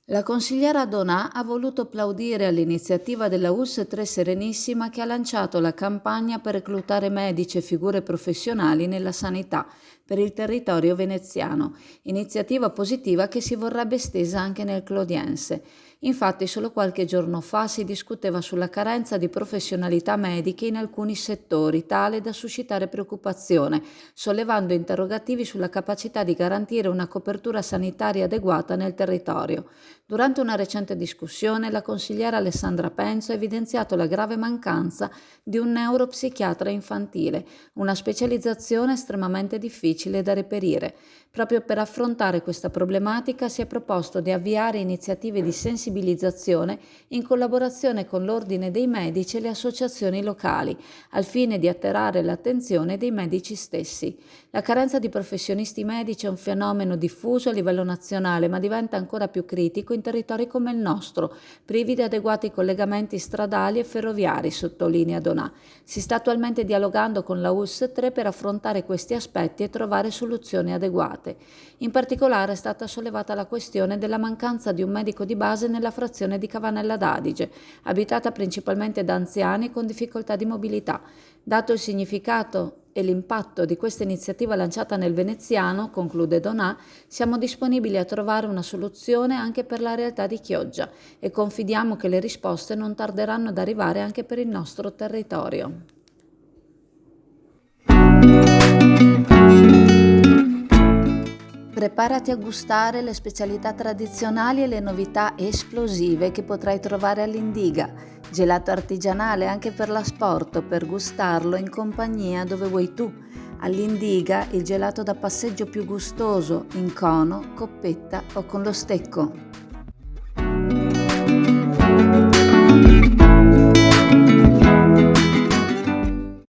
La consigliera Donà ha voluto applaudire all'iniziativa della US 3 Serenissima che ha lanciato la campagna per reclutare medici e figure professionali nella sanità per il territorio veneziano, iniziativa positiva che si vorrebbe estesa anche nel Clodiense. Infatti solo qualche giorno fa si discuteva sulla carenza di professionalità mediche in alcuni settori, tale da suscitare preoccupazione, sollevando interrogativi sulla capacità di garantire una copertura sanitaria adeguata nel territorio. Durante una recente discussione, la consigliera Alessandra Penzo ha evidenziato la grave mancanza di un neuropsichiatra infantile, una specializzazione estremamente difficile da reperire. Proprio per affrontare questa problematica si è proposto di avviare iniziative di sensibilizzazione in collaborazione con l'Ordine dei Medici e le associazioni locali, al fine di attirare l'attenzione dei medici stessi. La carenza di professionisti medici è un fenomeno diffuso a livello nazionale, ma diventa ancora più critico in territori come il nostro, privi di adeguati collegamenti stradali e ferroviari, sottolinea Donà. Si sta attualmente dialogando con la US 3 per affrontare questi aspetti e trovare soluzioni adeguate. In particolare è stata sollevata la questione della mancanza di un medico di base nella frazione di Cavanella d'Adige, abitata principalmente da anziani con difficoltà di mobilità. Dato il significato e l'impatto di questa iniziativa lanciata nel veneziano, conclude Donà, siamo disponibili a trovare una soluzione anche per la realtà di Chioggia e confidiamo che le risposte non tarderanno ad arrivare anche per il nostro territorio. Preparati a gustare le specialità tradizionali e le novità esplosive che potrai trovare all'Indiga. Gelato artigianale anche per l'asporto, per gustarlo in compagnia dove vuoi tu. All'Indiga il gelato da passeggio più gustoso, in cono, coppetta o con lo stecco.